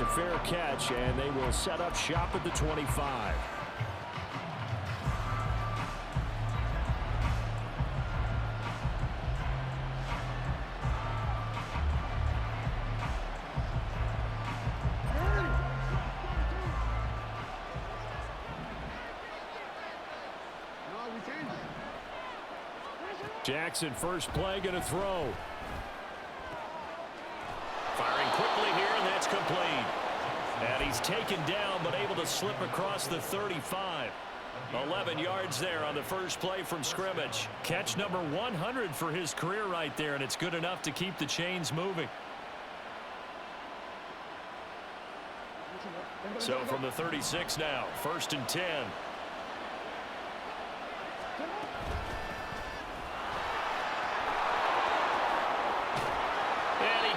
A fair catch, and they will set up shop at the 25. Jackson, first play, going to throw. Firing quickly here, and that's complete. And he's taken down, but able to slip across the 35. 11 yards there on the first play from scrimmage. Catch number 100 for his career right there, and it's good enough to keep the chains moving. So from the 36 now, 1st and 10.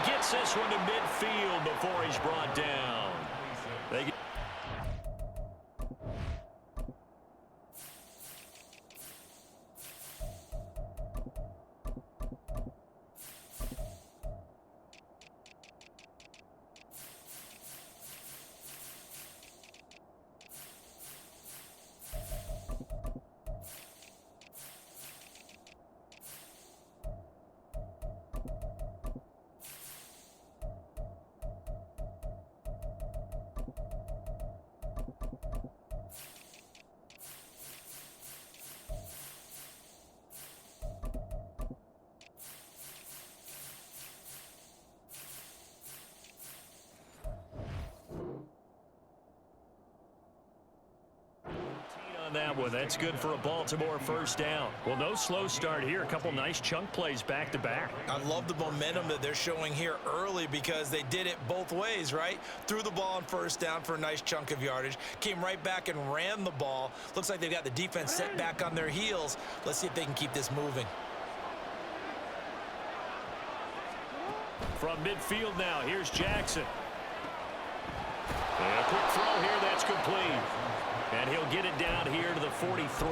Gets this one to midfield before he's brought down. That one. That's good for a Baltimore first down. Well, no slow start here. A couple nice chunk plays back to back. I love the momentum that they're showing here early because they did it both ways, right? Threw the ball on first down for a nice chunk of yardage. Came right back and ran the ball. Looks like they've got the defense set back on their heels. Let's see if they can keep this moving. From midfield now, here's Jackson. And a quick throw here. That's complete. And he'll get it down here to the 43.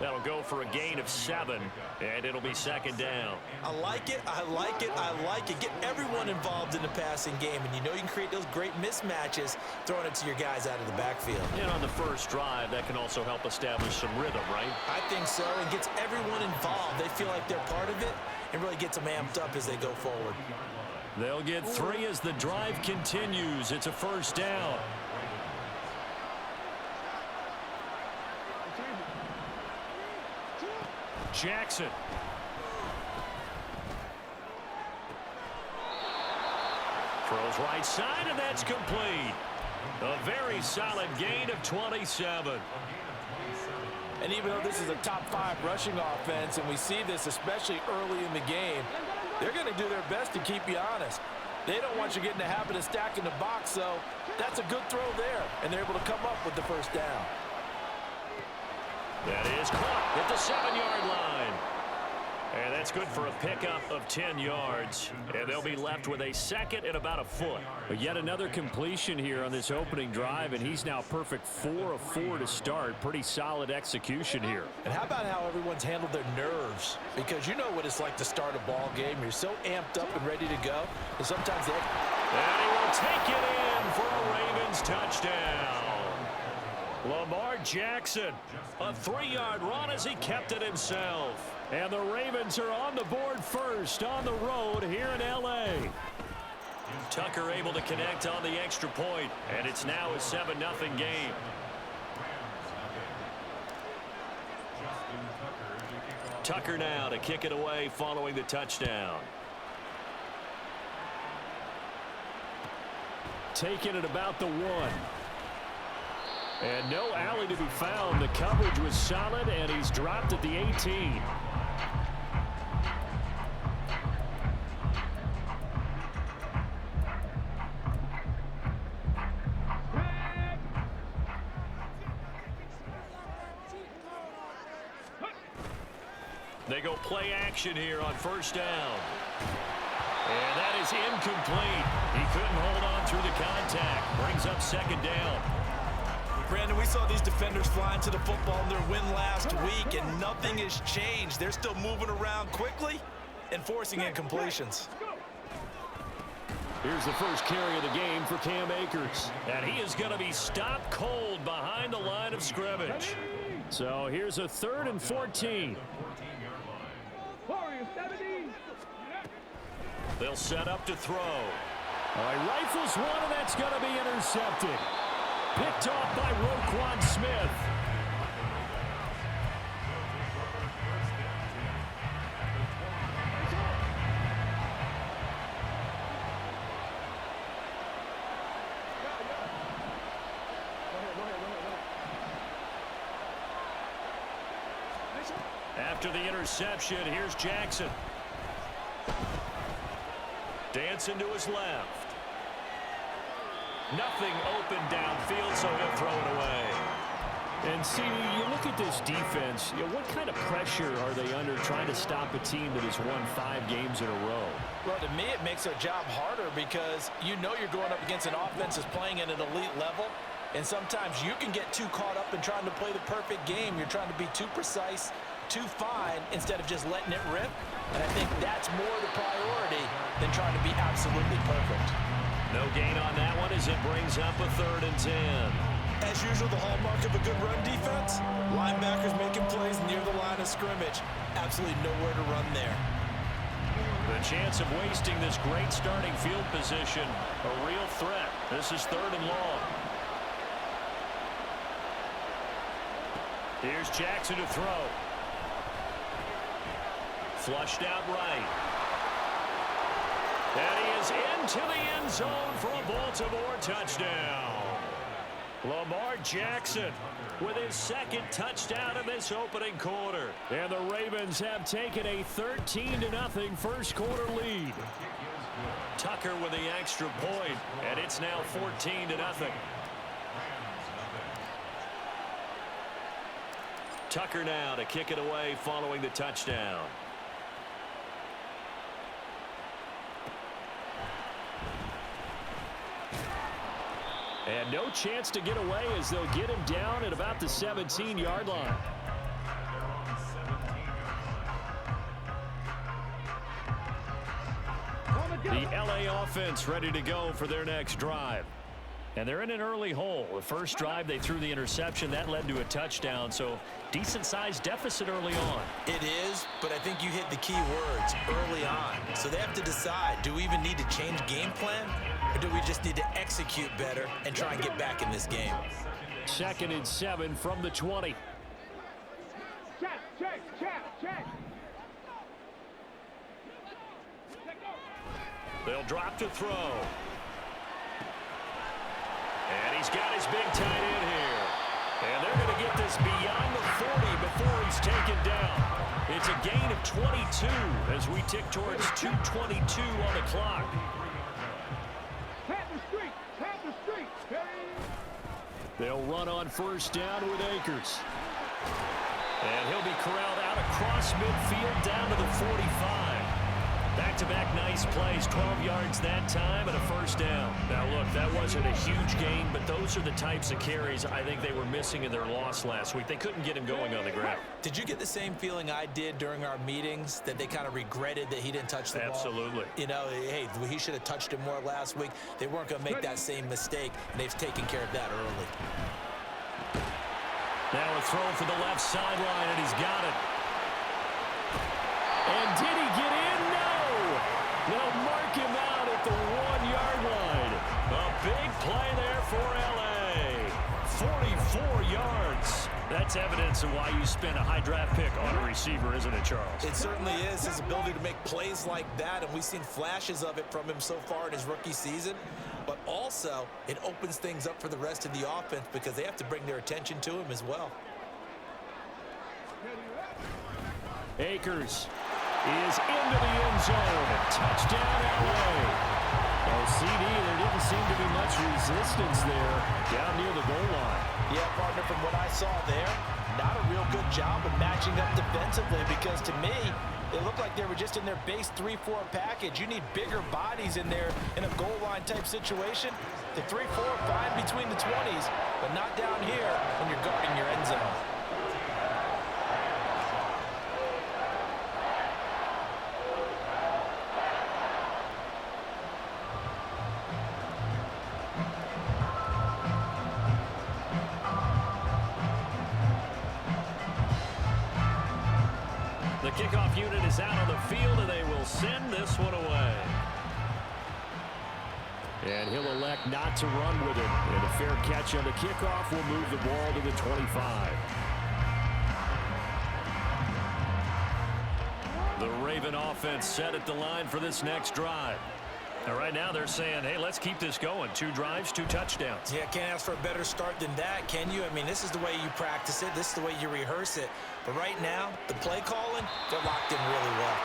That'll go for a gain of 7, and it'll be 2nd down. I like it, I like it, I like it. Get everyone involved in the passing game, and you know you can create those great mismatches throwing it to your guys out of the backfield. And on the first drive, that can also help establish some rhythm, right? I think so, and gets everyone involved. They feel like they're part of it, and really gets them amped up as they go forward. They'll get 3 as the drive continues. It's a first down. Jackson. Throws right side, and that's complete. A very solid gain of 27. And even though this is a top 5 rushing offense, and we see this especially early in the game, they're going to do their best to keep you honest. They don't want you getting the habit of stacking the box, so that's a good throw there, and they're able to come up with the first down. That is caught at the 7-yard line. And that's good for a pickup of 10 yards. And they'll be left with a 2nd and about a foot. But yet another completion here on this opening drive, and he's now perfect 4 of 4 to start. Pretty solid execution here. And how about how everyone's handled their nerves? Because you know what it's like to start a ball game. You're so amped up and ready to go. And sometimes they... And he will take it in for a Ravens touchdown. Lamar Jackson, a 3-yard run as he kept it himself. And the Ravens are on the board first on the road here in L.A. Tucker able to connect on the extra point, and it's now a 7-0 game. Tucker now to kick it away following the touchdown. Taking it about the 1. And no alley to be found. The coverage was solid, and he's dropped at the 18. They go play action here on first down. And that is incomplete. He couldn't hold on through the contact. Brings up 2nd down. Brandon, we saw these defenders flying to the football in their win last week, and nothing has changed. They're still moving around quickly and forcing incompletions. Here's the first carry of the game for Cam Akers. And he is going to be stopped cold behind the line of scrimmage. So here's a 3rd and 14. They'll set up to throw. He rifles one, and that's going to be intercepted. Picked off by Roquan Smith. After the interception, here's Jackson. Dancing to his left. Nothing open downfield, so he'll throw it away. And, CD, you look at this defense, what kind of pressure are they under trying to stop a team that has won 5 games in a row? Well, to me, it makes their job harder because you know you're going up against an offense that's playing at an elite level. And sometimes you can get too caught up in trying to play the perfect game. You're trying to be too precise, too fine, instead of just letting it rip. And I think that's more the priority than trying to be absolutely perfect. No gain on that one as it brings up a 3rd and 10. As usual, the hallmark of a good run defense, linebackers making plays near the line of scrimmage. Absolutely nowhere to run there. The chance of wasting this great starting field position, a real threat. This is 3rd and long. Here's Jackson to throw. Flushed out right. And he is into the end zone for a Baltimore touchdown. Lamar Jackson with his 2nd touchdown in this opening quarter. And the Ravens have taken a 13-0 first quarter lead. Tucker with the extra point, and it's now 14-0. Tucker now to kick it away following the touchdown. And no chance to get away as they'll get him down at about the 17-yard line. The LA offense ready to go for their next drive. And they're in an early hole. The first drive they threw the interception. That led to a touchdown. So decent-sized deficit early on. It is, but I think you hit the key words early on. So they have to decide, do we even need to change game plan? Or do we just need to execute better and try and get back in this game? 2nd and 7 from the 20. Check. They'll drop to throw. And he's got his big tight end here. And they're going to get this beyond the 40 before he's taken down. It's a gain of 22 as we tick towards 2:22 on the clock. Tap the street. They'll run on 1st down with Akers. And he'll be corralled out across midfield down to the 45. Back-to-back nice plays, 12 yards that time and a 1st down. Now, look, that wasn't a huge gain, but those are the types of carries I think they were missing in their loss last week. They couldn't get him going on the ground. Did you get the same feeling I did during our meetings, that they kind of regretted that he didn't touch the ball? Absolutely. You know, hey, he should have touched it more last week. They weren't going to make that same mistake, and they've taken care of that early. Now a throw for the left sideline, and he's got it. And did he get in? No! They'll mark him out at the 1-yard line. A big play there for L.A. 44 yards. That's evidence of why you spend a high draft pick on a receiver, isn't it, Charles? It certainly is. His ability to make plays like that, and we've seen flashes of it from him so far in his rookie season. But also, it opens things up for the rest of the offense because they have to bring their attention to him as well. Akers is into the end zone. Touchdown, L.A. Well, CD, there didn't seem to be much resistance there down near the goal line. Yeah, partner, from what I saw there, not a real good job of matching up defensively because to me, it looked like they were just in their base 3-4 package. You need bigger bodies in there in a goal line type situation. The 3-4 fine between the 20s, but not down here when you're guarding your end zone. The kickoff unit is out on the field, and they will send this one away. And he'll elect not to run with it. And a fair catch on the kickoff will move the ball to the 25. The Raven offense set at the line for this next drive. And right now they're saying, hey, let's keep this going. 2 drives, 2 touchdowns. Yeah, can't ask for a better start than that, can you? I mean, this is the way you practice it. This is the way you rehearse it. But right now, the play calling, they're locked in really well.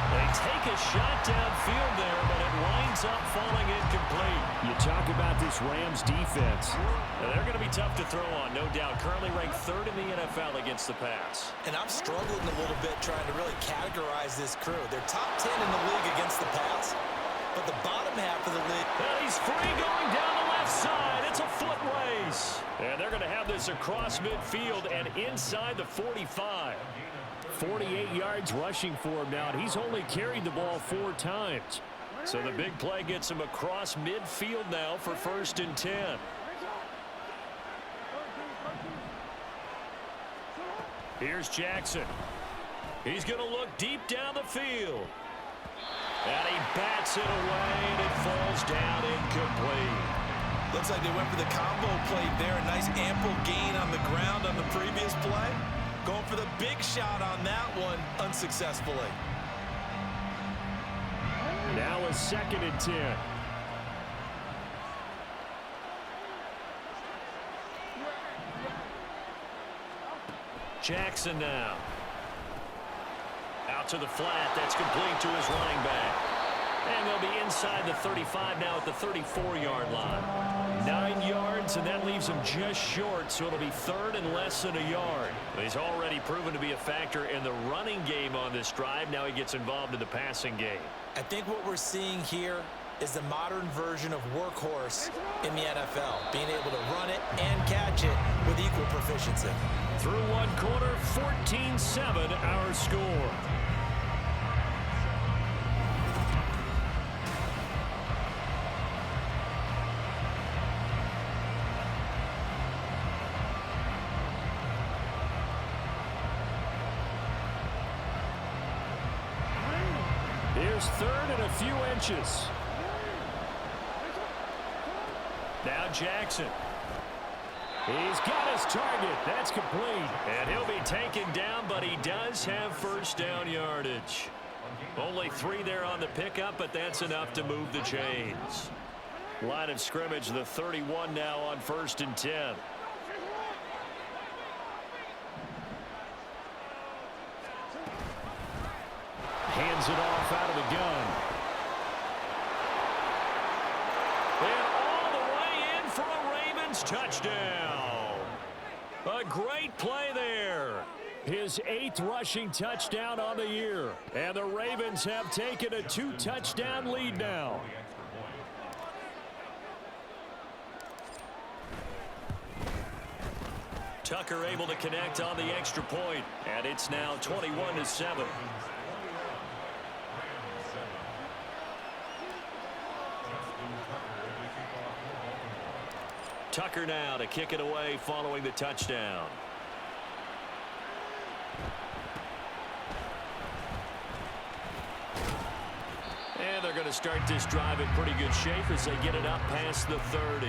They take a shot downfield there, but it winds up falling incomplete. You talk about this Rams defense. They're going to be tough to throw on, no doubt. Currently ranked 3rd in the NFL against the pass. And I'm struggling a little bit trying to really categorize this crew. They're top 10 in the league against the pass, but the bottom half of the league. And he's free going down the left side. It's a foot race. And they're going to have this across midfield and inside the 45. 48 yards rushing for him now, and he's only carried the ball 4 times. So the big play gets him across midfield now for 1st and 10. Here's Jackson. He's going to look deep down the field. And he bats it away, and it falls down incomplete. Looks like they went for the combo play there. A nice ample gain on the ground on the previous play. Going for the big shot on that one unsuccessfully. Now a 2nd and 10. Jackson now. Out to the flat. That's complete to his running back. And they'll be inside the 35 now at the 34-yard line. 9 yards, and that leaves him just short, so it'll be 3rd and less than a yard. He's already proven to be a factor in the running game on this drive. Now he gets involved in the passing game. I think what we're seeing here is the modern version of workhorse in the NFL, being able to run it and catch it with equal proficiency. Through 1 quarter, 14-7 our score. Here's 3rd and a few inches. Now Jackson. He's got his target. That's complete. And he'll be taken down, but he does have 1st down yardage. Only 3 there on the pickup, but that's enough to move the chains. Line of scrimmage, the 31 now on 1st and 10. Hands it off out of the gun. And all the way in for a Ravens touchdown. A great play there. His 8th rushing touchdown on the year. And the Ravens have taken a 2-touchdown lead now. Tucker able to connect on the extra point. And it's now 21-7. Tucker now to kick it away following the touchdown. And they're going to start this drive in pretty good shape as they get it up past the 30.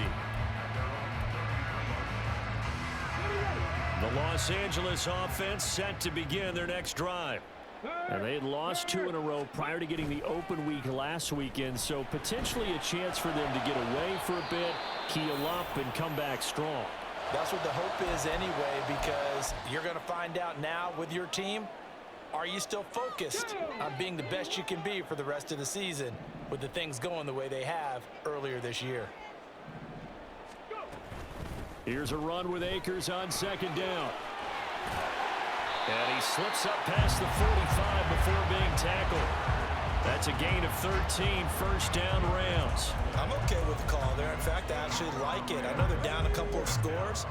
The Los Angeles offense set to begin their next drive. And they had lost 2 in a row prior to getting the open week last weekend, so potentially a chance for them to get away for a bit, keel up, and come back strong. That's what the hope is anyway, because you're going to find out now with your team, are you still focused on being the best you can be for the rest of the season with the things going the way they have earlier this year? Here's a run with Akers on 2nd down. And he slips up past the 45 before being tackled. That's a gain of 13, 1st down Rams. I'm okay with the call there. In fact, I actually like it. I know they're down a couple of scores,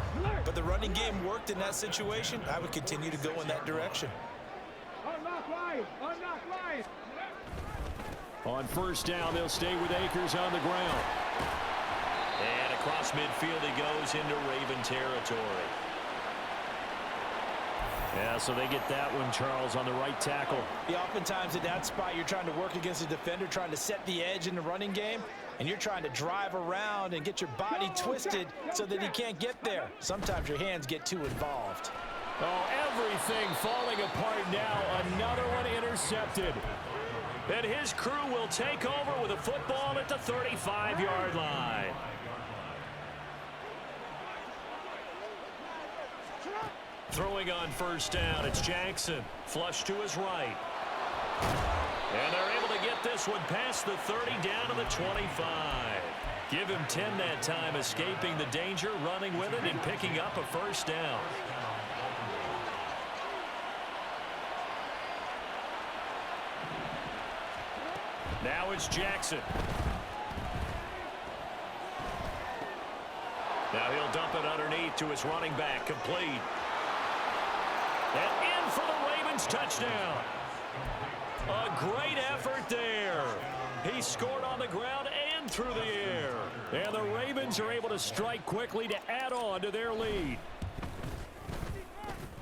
but the running game worked in that situation. I would continue to go in that direction. Unlock line! Unlock line! On 1st down, they'll stay with Akers on the ground. And across midfield he goes into Raven territory. Yeah, so they get that one, Charles, on the right tackle. Yeah, oftentimes at that spot, you're trying to work against a defender, trying to set the edge in the running game, and you're trying to drive around and get your body twisted so that he can't get there. Sometimes your hands get too involved. Oh, everything falling apart now. Another one intercepted. And his crew will take over with a football at the 35-yard line. Throwing on first down, it's Jackson. Flush to his right. And they're able to get this one past the 30 down to the 25. Give him 10 that time, escaping the danger, running with it, and picking up a first down. Now it's Jackson. Now he'll dump it underneath to his running back, complete. And in for the Ravens touchdown. A great effort there. He scored on the ground and through the air. And the Ravens are able to strike quickly to add on to their lead.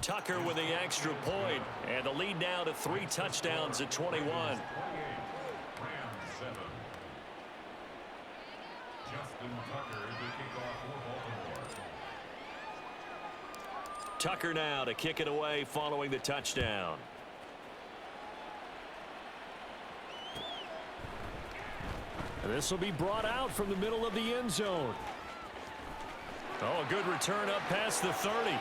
Tucker with the extra point, and the lead now to 3 touchdowns at 21. Tucker now to kick it away following the touchdown. This will be brought out from the middle of the end zone. Oh, a good return up past the 30.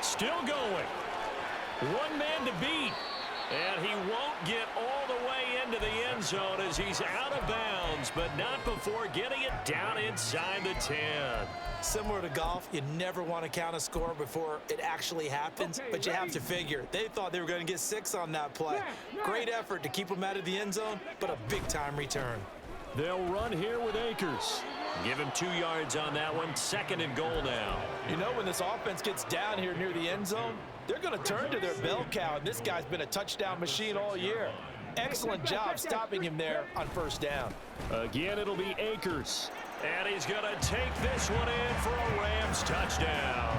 Still going. One man to beat. And he won't get all the way into the end zone as he's out of bounds, but not before getting it down inside the 10. Similar to golf, you never want to count a score before it actually happens, but you have to figure. They thought they were going to get 6 on that play. Great effort to keep them out of the end zone, but a big-time return. They'll run here with Akers. Give him 2 yards on that one. 2nd and goal now. You know, when this offense gets down here near the end zone, they're going to turn to their bell cow, and this guy's been a touchdown machine all year. Excellent job stopping him there on first down. Again, it'll be Akers. And he's going to take this one in for a Rams touchdown.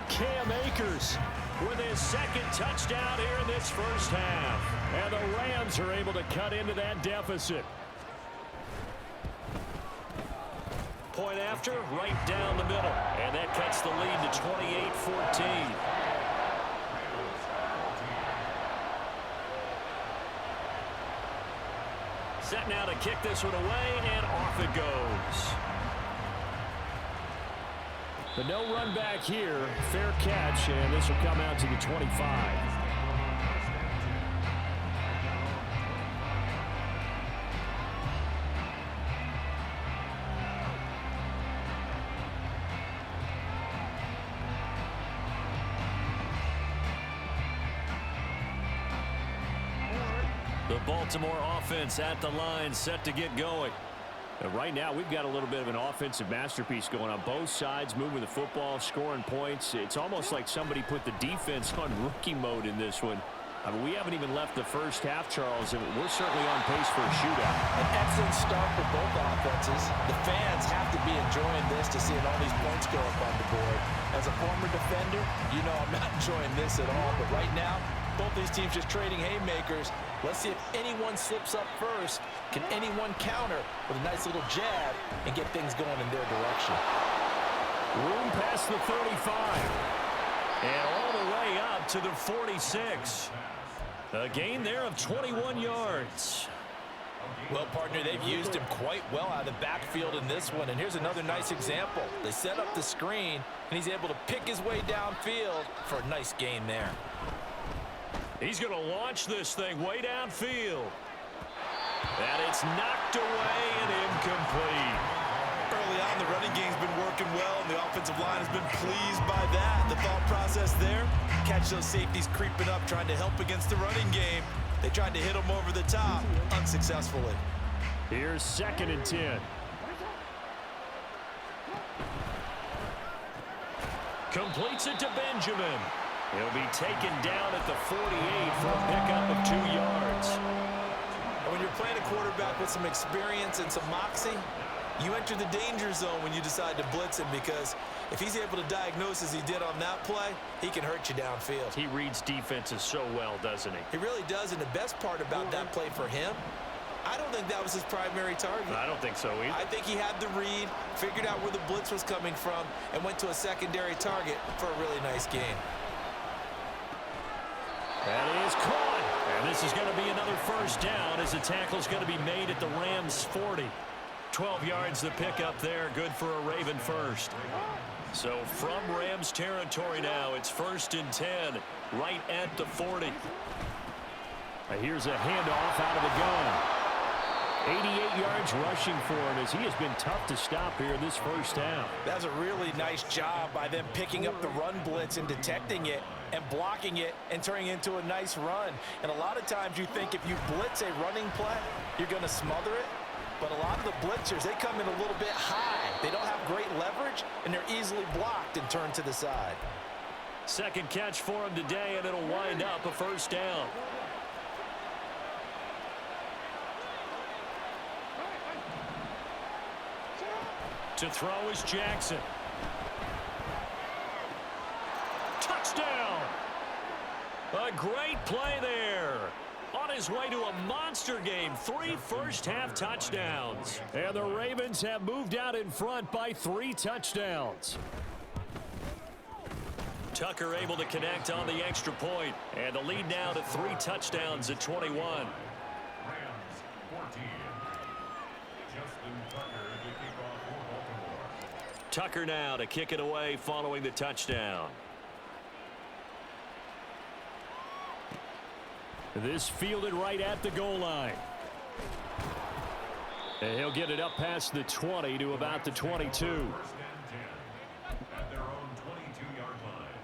Cam Akers with his 2nd touchdown here in this first half. And the Rams are able to cut into that deficit. Point after, right down the middle. And that cuts the lead to 28-14. Set now to kick this one away, and off it goes. The no run back here, fair catch, and this will come out to the 25. The Baltimore offense at the line, set to get going. And right now, we've got a little bit of an offensive masterpiece going on both sides, moving the football, scoring points. It's almost like somebody put the defense on rookie mode in this one. I mean, we haven't even left the first half, Charles, and we're certainly on pace for a shootout. An excellent start for both offenses. The fans have to be enjoying this to see all these points go up on the board. As a former defender, you know I'm not enjoying this at all. But right now, both these teams just trading haymakers. Let's see if anyone slips up first. Can anyone counter with a nice little jab and get things going in their direction? Room past the 35. And all the way up to the 46. A gain there of 21 yards. Well, partner, they've used him quite well out of the backfield in this one. And here's another nice example. They set up the screen, and he's able to pick his way downfield for a nice gain there. He's going to launch this thing way downfield. And it's knocked away and incomplete. Early on, the running game's been working well, and the offensive line has been pleased by that. The thought process there, catch those safeties creeping up, trying to help against the running game. They tried to hit them over the top, unsuccessfully. Here's 2nd and 10. Completes it to Benjamin. He'll be taken down at the 48 for a pickup of 2 yards. And when you're playing a quarterback with some experience and some moxie, You enter the danger zone when you decide to blitz him, because if he's able to diagnose as he did on that play, he can hurt you downfield. He reads defenses so well, doesn't he? He really does, and the best part about that play for him, I don't think that was his primary target. I don't think so either. I think he had the read, figured out where the blitz was coming from, and went to a secondary target for a really nice gain. That is caught. And this is going to be another first down as the tackle is going to be made at the Rams' 40. 12 yards the pickup there. Good for a Raven first. So from Rams territory now, it's 1st and 10 right at the 40. Here's a handoff out of the gun. 88 yards rushing for him as he has been tough to stop here this first down. That's a really nice job by them picking up the run blitz and detecting it and blocking it and turning it into a nice run. And a lot of times you think if you blitz a running play, you're going to smother it. But a lot of the blitzers, they come in a little bit high. They don't have great leverage, and they're easily blocked and turned to the side. Second catch for him today, and it'll wind up a first down. To throw is Jackson. Touchdown! A great play there. On his way to a monster game, 3 first-half touchdowns. And the Ravens have moved out in front by 3 touchdowns. Tucker able to connect on the extra point, and the lead now to 3 touchdowns at 21. Tucker now to kick it away following the touchdown. This fielded right at the goal line. And he'll get it up past the 20 to about the 22. At their own 22-yard line.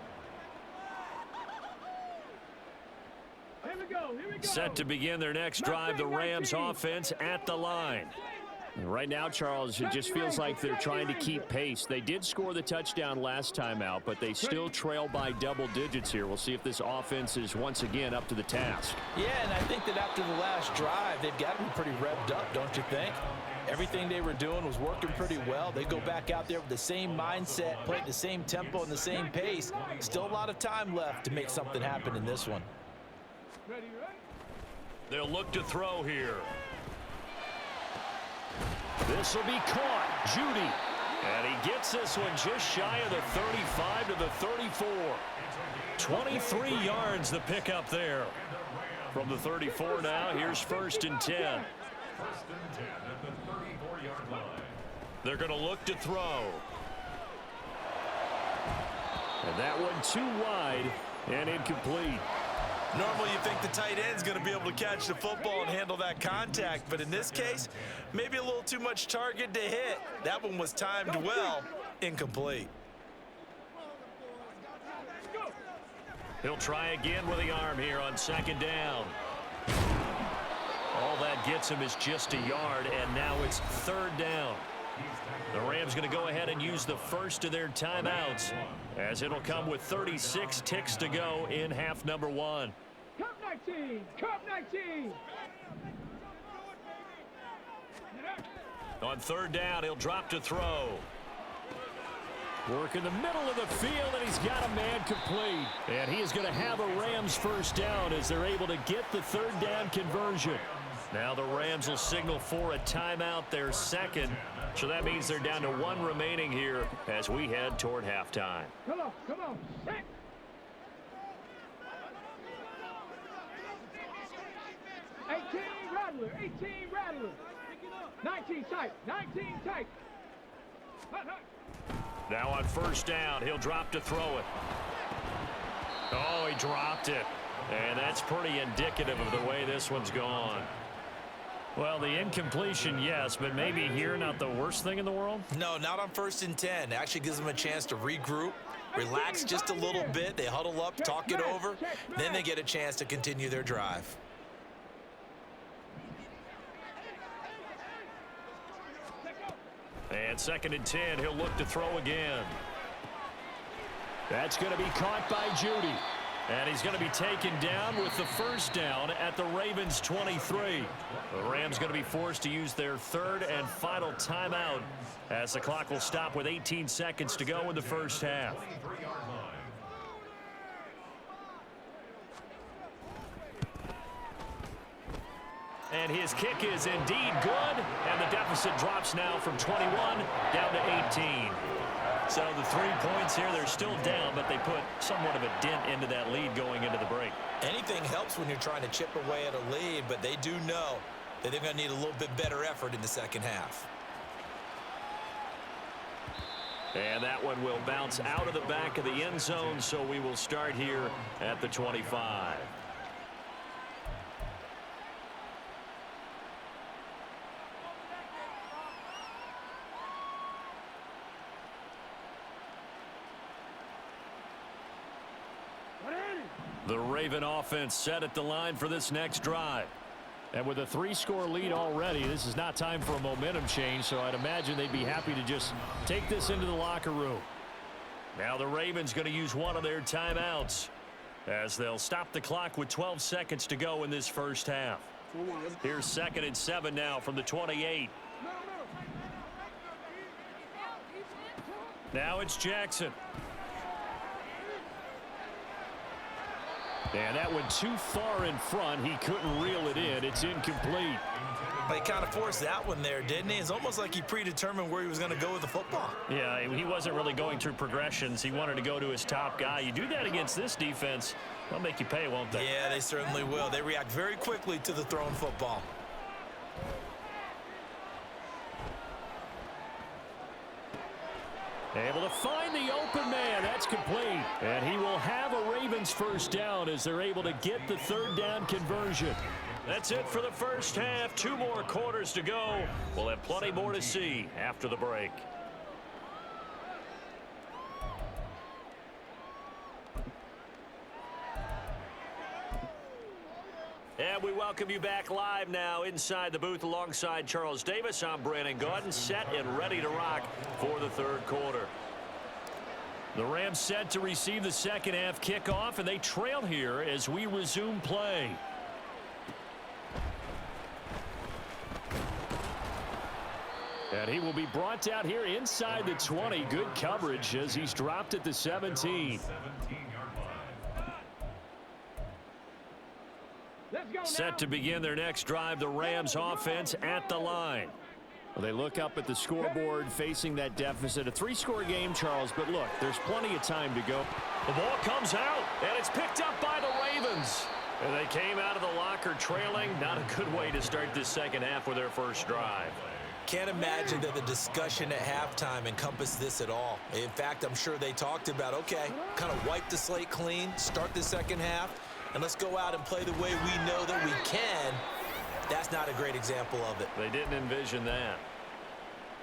Here we go. Here we go. Set to begin their next drive, the Rams offense at the line. Right now, Charles, it just feels like they're trying to keep pace. They did score the touchdown last time out, but they still trail by double digits here. We'll see if this offense is once again up to the task. Yeah, and I think that after the last drive, they've got to be pretty revved up, don't you think? Everything they were doing was working pretty well. They go back out there with the same mindset, play at the same tempo and the same pace. Still a lot of time left to make something happen in this one. Ready, right? They'll look to throw here. This will be caught. Judy. And he gets this one just shy of the 35 to the 34. 23 yards the pickup there. From the 34 now, here's 1st and 10. 1st and 10 at the 34-yard line. They're going to look to throw. And that one too wide and incomplete. Normally you think the tight end's going to be able to catch the football and handle that contact, but in this case, maybe a little too much target to hit. That one was timed well, incomplete. He'll try again with the arm here on 2nd down. All that gets him is just a yard, and now it's 3rd down. The Rams going to go ahead and use the first of their timeouts, as it'll come with 36 ticks to go in half number 1. Cup 19. Cup 19. On 3rd down, he'll drop to throw. Work in the middle of the field, and he's got a man complete. And he is going to have a Rams first down as they're able to get the 3rd down conversion. Now the Rams will signal for a timeout, their second. So that means they're down to 1 remaining here as we head toward halftime. Come on, come on. Set. Rattler, 18 Rattler. 19 tight, 19 tight. Hut, hut. Now on 1st down, he'll drop to throw it. Oh, he dropped it. And that's pretty indicative of the way this one's gone. Well, the incompletion, yes, but maybe here not the worst thing in the world? No, not on 1st and 10. It actually gives them a chance to regroup, relax just a little bit. They huddle up, talk it over, then they get a chance to continue their drive. And 2nd and 10, he'll look to throw again. That's going to be caught by Judy. And he's going to be taken down with the first down at the Ravens 23. The Rams going to be forced to use their third and final timeout as the clock will stop with 18 seconds to go in the first half. And his kick is indeed good, and the deficit drops now from 21 down to 18. So the 3 points here, they're still down, but they put somewhat of a dent into that lead going into the break. Anything helps when you're trying to chip away at a lead, but they do know that they're going to need a little bit better effort in the second half. And that one will bounce out of the back of the end zone, so we will start here at the 25. The Raven offense set at the line for this next drive. And with a 3-score lead already, this is not time for a momentum change, so I'd imagine they'd be happy to just take this into the locker room. Now the Ravens going to use one of their timeouts as they'll stop the clock with 12 seconds to go in this first half. Here's 2nd and 7 now from the 28. Now it's Jackson. And that went too far in front. He couldn't reel it in. It's incomplete. He kind of forced that one there, didn't he? It's almost like he predetermined where he was going to go with the football. Yeah, he wasn't really going through progressions. He wanted to go to his top guy. You do that against this defense, they'll make you pay, won't they? Yeah, they certainly will. They react very quickly to the thrown football. Able to find the open man. That's complete. And he will have a Ravens first down as they're able to get the third down conversion. That's it for the first half. 2 more quarters to go. We'll have plenty more to see after the break. And we welcome you back live now inside the booth alongside Charles Davis. I'm Brandon Gaudin, set and ready to rock for the third quarter. The Rams set to receive the second half kickoff, and they trail here as we resume play. And he will be brought down here inside the 20. Good coverage as he's dropped at the 17. Set to begin their next drive, the Rams offense at the line. Well, they look up at the scoreboard facing that deficit. A 3-score game, Charles, but look, there's plenty of time to go. The ball comes out, and it's picked up by the Ravens. And they came out of the locker trailing. Not a good way to start this second half with their first drive. Can't imagine that the discussion at halftime encompassed this at all. In fact, I'm sure they talked about, okay, kind of wipe the slate clean, start the second half, and let's go out and play the way we know that we can. That's not a great example of it. They didn't envision that.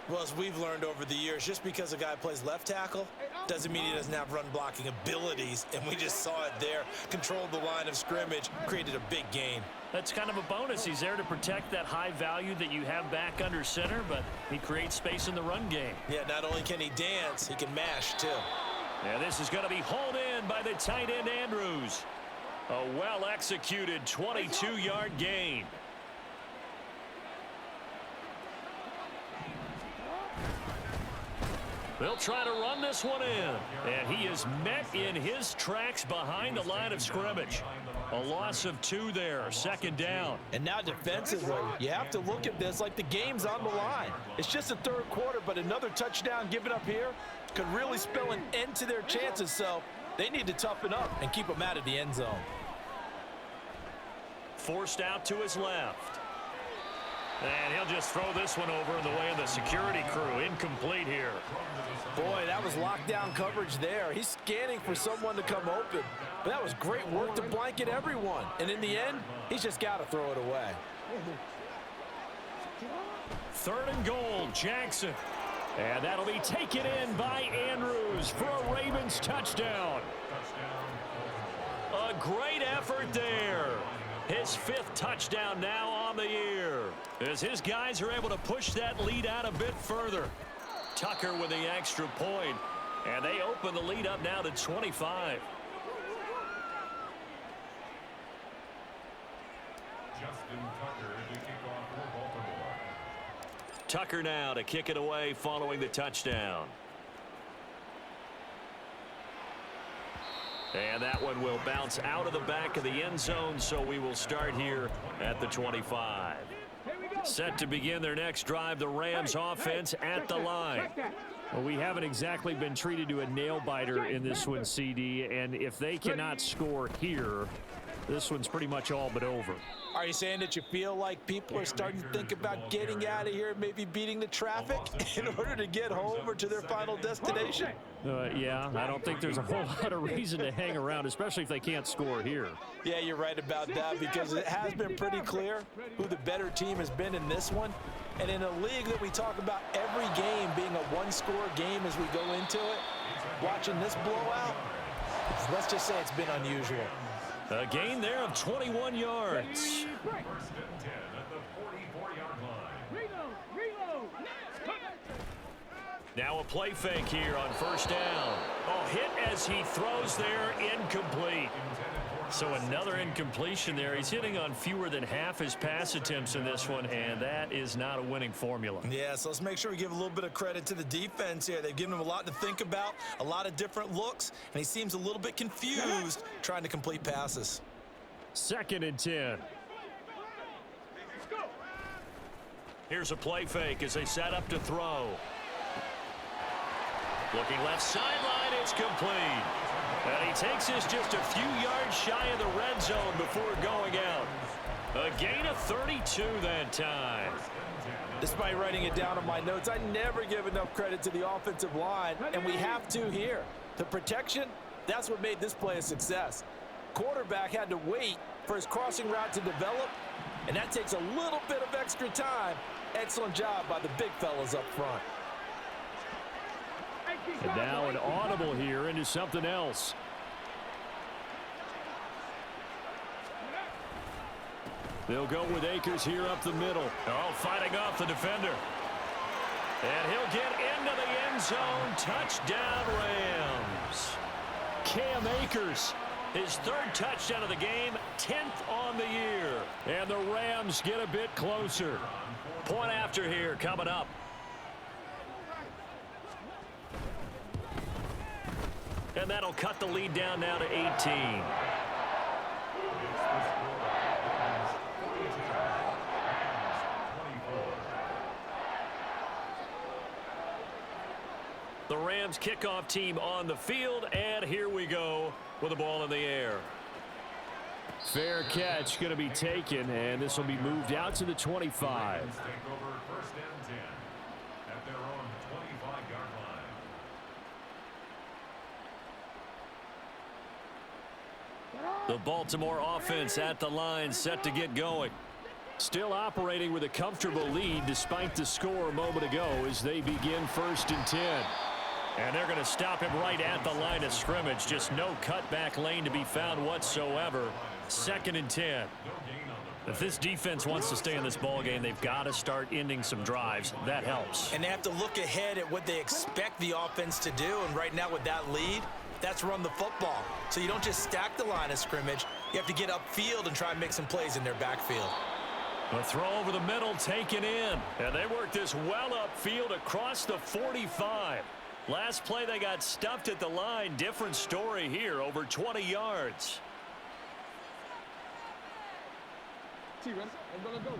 Well, as we've learned over the years, just because a guy plays left tackle doesn't mean he doesn't have run blocking abilities, and we just saw it there. Controlled the line of scrimmage, created a big gain. That's kind of a bonus. He's there to protect that high value that you have back under center, but he creates space in the run game. Yeah, not only can he dance, he can mash too. Yeah, this is going to be hauled in by the tight end Andrews. A well-executed 22-yard gain. They'll try to run this one in. And he is met in his tracks behind the line of scrimmage. A loss of 2 there, second down. And now defensively, you have to look at this like the game's on the line. It's just the third quarter, but another touchdown given up here could really spell an end to their chances. So they need to toughen up and keep them out of the end zone. Forced out to his left. And he'll just throw this one over in the way of the security crew. Incomplete here. Boy, that was lockdown coverage there. He's scanning for someone to come open. But that was great work to blanket everyone. And in the end, he's just got to throw it away. 3rd and goal, Jackson. And that'll be taken in by Andrews for a Ravens touchdown. A great effort there. His 5th touchdown now on the year, as his guys are able to push that lead out a bit further. Tucker with the extra point, and they open the lead up now to 25. Tucker to kick off for Baltimore. Tucker now to kick it away following the touchdown. And that one will bounce out of the back of the end zone, so we will start here at the 25. Set to begin their next drive, the Rams offense at the line. Well, we haven't exactly been treated to a nail-biter in this one, CD, and if they cannot score here, this one's pretty much all but over. Are you saying that you feel like people are starting to think about getting out of here, maybe beating the traffic in order to get home or to their final destination? Yeah, I don't think there's a whole lot of reason to hang around, especially if they can't score here. Yeah, you're right about that, because it has been pretty clear who the better team has been in this one. And in a league that we talk about every game being a one-score game as we go into it, watching this blowout, let's just say it's been unusual. A gain there of 21 yards. First and 10 at the 44-yard line. Reload. Now a play fake here on first down. Oh, hit as he throws there, incomplete. So another incompletion there. He's hitting on fewer than half his pass attempts in this one, and that is not a winning formula. Yeah, so let's make sure we give a little bit of credit to the defense here. They've given him a lot to think about, a lot of different looks, and he seems a little bit confused trying to complete passes. 2nd and 10. Here's a play fake as they set up to throw. Looking left sideline, it's complete. And he takes this just a few yards shy of the red zone before going out. A gain of 32 that time. Despite writing it down on my notes, I never give enough credit to the offensive line, and we have to here. The protection, that's what made this play a success. Quarterback had to wait for his crossing route to develop, and that takes a little bit of extra time. Excellent job by the big fellas up front. And now an audible here into something else. They'll go with Akers here up the middle. Oh, fighting off the defender. And he'll get into the end zone. Touchdown, Rams. Cam Akers, his 3rd touchdown of the game, 10th on the year. And the Rams get a bit closer. Point after here coming up. And that'll cut the lead down now to 18. The Rams kickoff team on the field, and here we go with the ball in the air. Fair catch going to be taken, and this will be moved out to the 25. Take over first and 10 at their own 25-yard line. The Baltimore offense at the line, set to get going. Still operating with a comfortable lead despite the score a moment ago as they begin 1st and 10. And they're going to stop him right at the line of scrimmage. Just no cutback lane to be found whatsoever. 2nd and 10. If this defense wants to stay in this ball game, they've got to start ending some drives. That helps. And they have to look ahead at what they expect the offense to do, and right now with that lead, that's run the football. So you don't just stack the line of scrimmage. You have to get upfield and try and make some plays in their backfield. A throw over the middle taken in. And they work this well upfield across the 45. Last play they got stuffed at the line. Different story here, over 20 yards. T-Rex, I'm gonna go.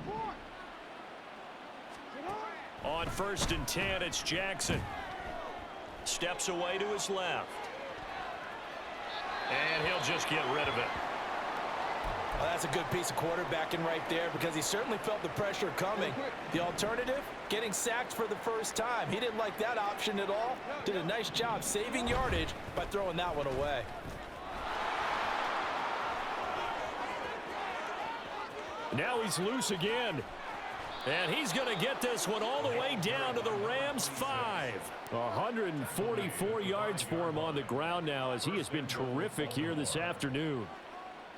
Report. On 1st and 10, it's Jackson. Steps away to his left. And he'll just get rid of it. Well, that's a good piece of quarterbacking right there, because he certainly felt the pressure coming. The alternative, getting sacked for the first time. He didn't like that option at all. Did a nice job saving yardage by throwing that one away. Now he's loose again. And he's going to get this one all the way down to the Rams' 5. 144 yards for him on the ground now, as he has been terrific here this afternoon.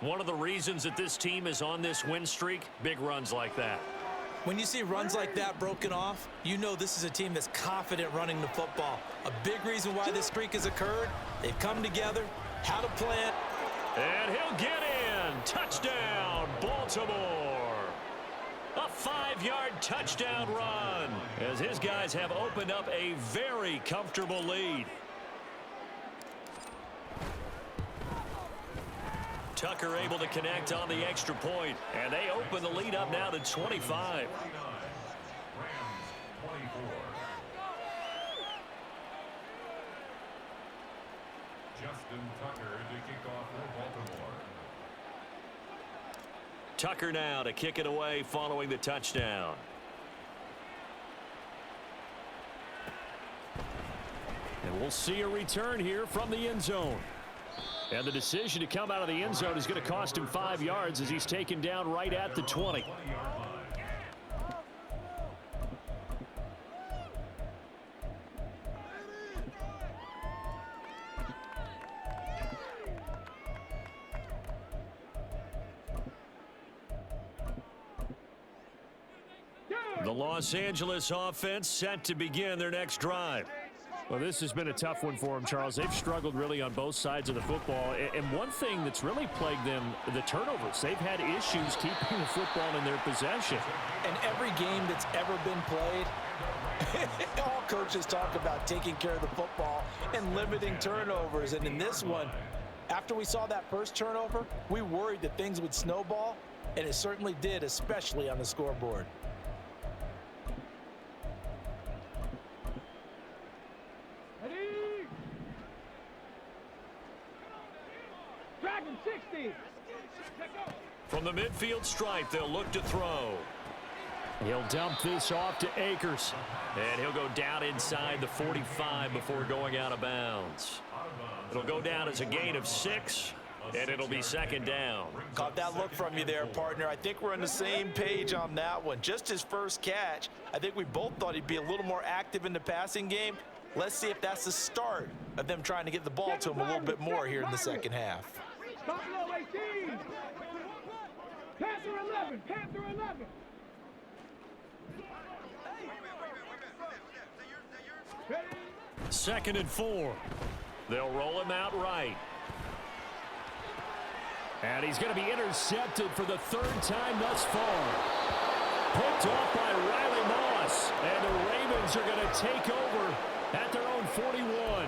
One of the reasons that this team is on this win streak, big runs like that. When you see runs like that broken off, you know this is a team that's confident running the football. A big reason why this streak has occurred. They've come together, had a plan. And he'll get in. Touchdown, Baltimore. A 5-yard touchdown run as his guys have opened up a very comfortable lead. Tucker able to connect on the extra point, and they open the lead up now to 25. Justin Tucker to kick off for Baltimore. Tucker now to kick it away following the touchdown. And we'll see a return here from the end zone. And the decision to come out of the end zone is going to cost him 5 yards as he's taken down right at the 20. The Los Angeles offense set to begin their next drive. Well, this has been a tough one for them, Charles. They've struggled really on both sides of the football. And one thing that's really plagued them, the turnovers. They've had issues keeping the football in their possession. And every game that's ever been played, all coaches talk about taking care of the football and limiting turnovers. And in this one, after we saw that first turnover, we worried that things would snowball, and it certainly did, especially on the scoreboard. Dragon 60. From the midfield stripe, they'll look to throw. He'll dump this off to Akers. And he'll go down inside the 45 before going out of bounds. It'll go down as a gain of 6, and it'll be second down. Caught that look from you there, partner. I think we're on the same page on that one. Just his first catch, I think we both thought he'd be a little more active in the passing game. Let's see if that's the start of them trying to get the ball to him a little bit more here in the second half. Buffalo 18. Panther 11. Panther 11. Second and 4. They'll roll him out right. And he's going to be intercepted for the 3rd time thus far. Picked off by Riley Moss. And the Ravens are going to take over at their own 41.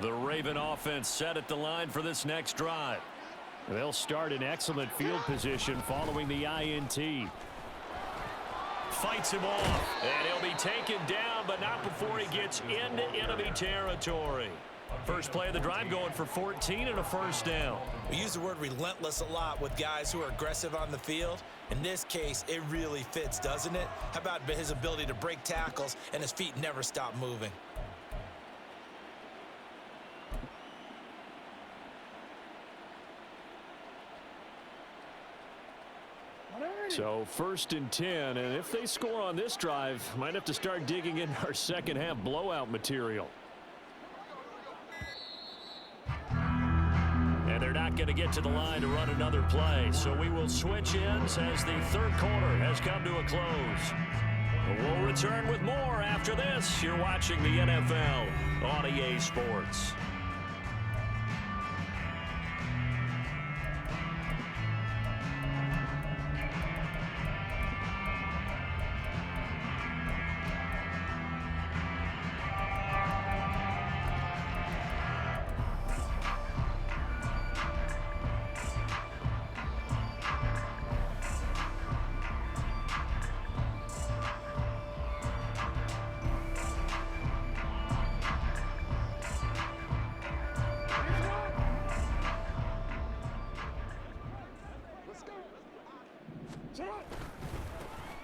The Raven offense set at the line for this next drive. They'll start in excellent field position following the INT. Fights him off, and he'll be taken down, but not before he gets into enemy territory. First play of the drive going for 14 and a first down. We use the word relentless a lot with guys who are aggressive on the field. In this case, it really fits, doesn't it? How about his ability to break tackles and his feet never stop moving? So 1st and 10, and if they score on this drive, might have to start digging in our second half blowout material. And they're not going to get to the line to run another play, so we will switch ends as the 3rd quarter has come to a close. We'll return with more after this. You're watching the NFL on EA Sports.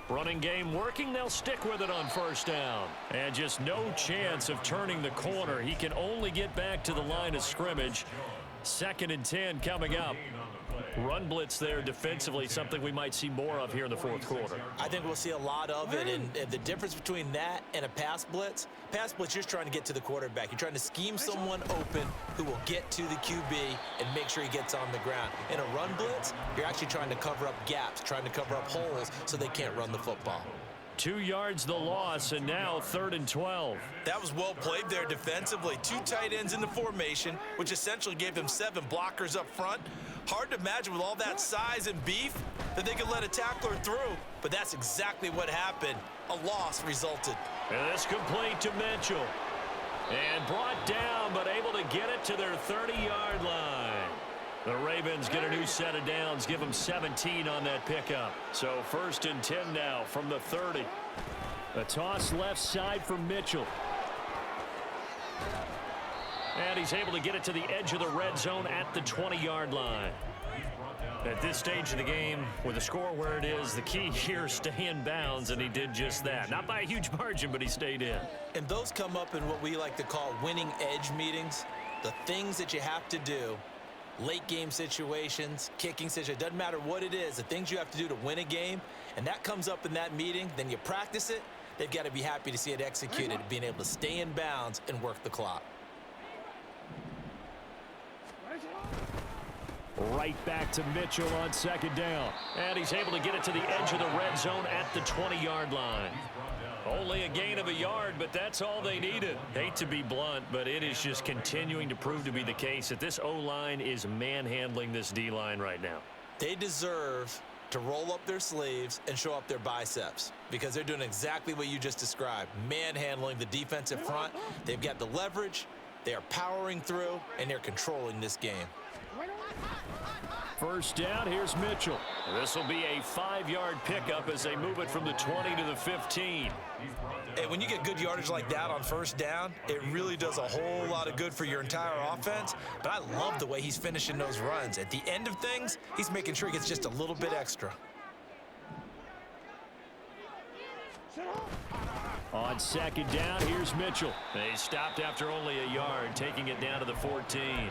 Running game working, they'll stick with it on 1st down. And just no chance of turning the corner. He can only get back to the line of scrimmage. 2nd and 10 coming up. Run blitz there defensively, something we might see more of here in the 4th quarter. I think we'll see a lot of it, and the difference between that and a pass blitz, you're just trying to get to the quarterback. You're trying to scheme someone open who will get to the QB and make sure he gets on the ground. In a run blitz, you're actually trying to cover up gaps, trying to cover up holes so they can't run the football. 2 yards the loss, and now 3rd and 12. That was well played there defensively. 2 tight ends in the formation, which essentially gave them 7 blockers up front. Hard to imagine with all that size and beef that they could let a tackler through, but that's exactly what happened. A loss resulted. And this complete to Mitchell. And brought down, but able to get it to their 30-yard line. The Ravens get a new set of downs, give them 17 on that pickup. So 1st and 10 now from the 30. A toss left side for Mitchell. And he's able to get it to the edge of the red zone at the 20-yard line. At this stage of the game, with the score where it is, the key here is stay in bounds, and he did just that. Not by a huge margin, but he stayed in. And those come up in what we like to call winning edge meetings. The things that you have to do, late game situations, kicking situations, doesn't matter what it is, the things you have to do to win a game, and that comes up in that meeting, then you practice it, they've got to be happy to see it executed, being able to stay in bounds and work the clock. Right back to Mitchell on 2nd down. And he's able to get it to the edge of the red zone at the 20-yard line. Only a gain of a yard, but that's all they needed. Hate to be blunt, but it is just continuing to prove to be the case that this O-line is manhandling this D-line right now. They deserve to roll up their sleeves and show up their biceps because they're doing exactly what you just described, manhandling the defensive front. They've got the leverage, they are powering through, and they're controlling this game. 1st down, here's Mitchell. This will be a 5-yard pickup as they move it from the 20 to the 15. And when you get good yardage like that on 1st down, it really does a whole lot of good for your entire offense. But I love the way he's finishing those runs. At the end of things, he's making sure he gets just a little bit extra. On 2nd down, here's Mitchell. They stopped after only a yard, taking it down to the 14.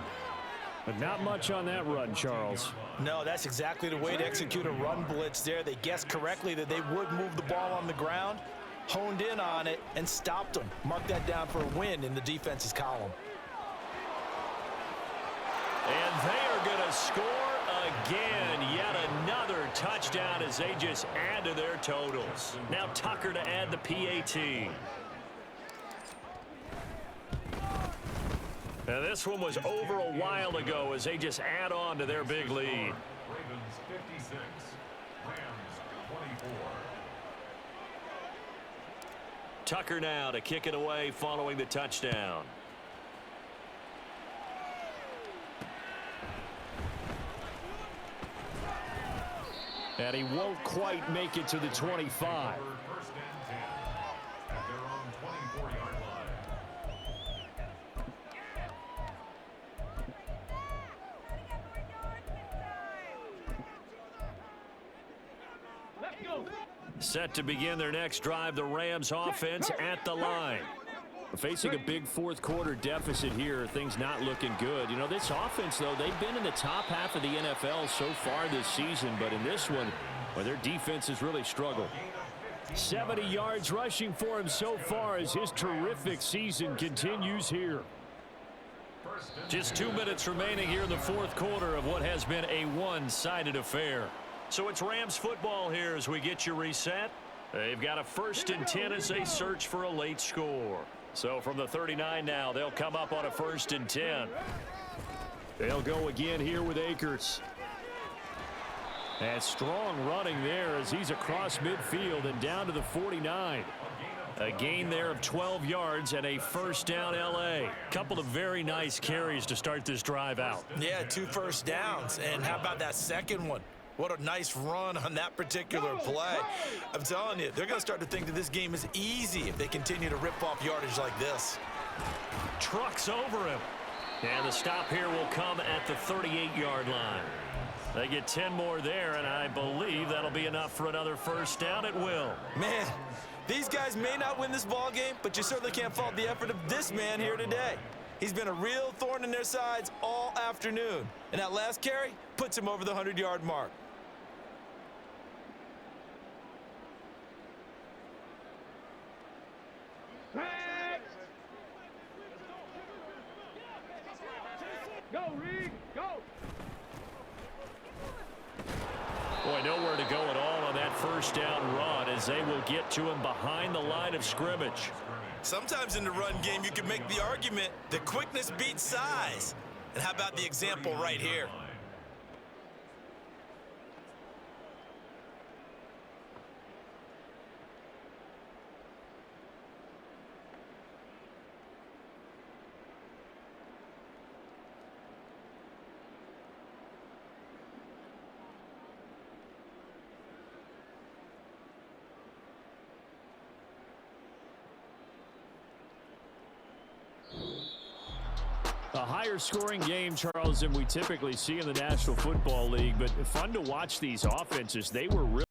But not much on that run, Charles. No, that's exactly the way to execute a run blitz there. They guessed correctly that they would move the ball on the ground, honed in on it, and stopped them. Mark that down for a win in the defense's column. And they are going to score again. Yet another touchdown as they just add to their totals. Now Tucker to add the PAT. Now this one was over a while ago as they just add on to their big lead. Ravens 56, Rams 24. Tucker now to kick it away following the touchdown. And he won't quite make it to the 25. 1st and 10 at their own 24-yard line. Let's go. Set to begin their next drive, the Rams offense at the line. Facing a big 4th quarter deficit here, things not looking good. You know, this offense, though, they've been in the top half of the NFL so far this season, but in this one, well, their defense has really struggled. 70 yards rushing for him so far as his terrific season continues here. Just 2 minutes remaining here in the 4th quarter of what has been a one-sided affair. So it's Rams football here as we get you reset. They've got a 1st and 10 as they search for a late score. So from the 39 now, they'll come up on a 1st and 10. They'll go again here with Akers. And strong running there as he's across midfield and down to the 49. A gain there of 12 yards and a 1st down L.A. Couple of very nice carries to start this drive out. Yeah, 2 first downs. And how about that second one? What a nice run on that particular play. I'm telling you, they're going to start to think that this game is easy if they continue to rip off yardage like this. Trucks over him. And the stop here will come at the 38-yard line. They get 10 more there, and I believe that'll be enough for another 1st down. It will. Man, these guys may not win this ball game, but you certainly can't fault the effort of this man here today. He's been a real thorn in their sides all afternoon. And that last carry puts him over the 100-yard mark. Go, Reed, go. Boy, nowhere to go at all on that first down run as they will get to him behind the line of scrimmage. Sometimes in the run game, you can make the argument that quickness beats size. And how about the example right here? A higher scoring game, Charles, than we typically see in the National Football League, but fun to watch these offenses. They were really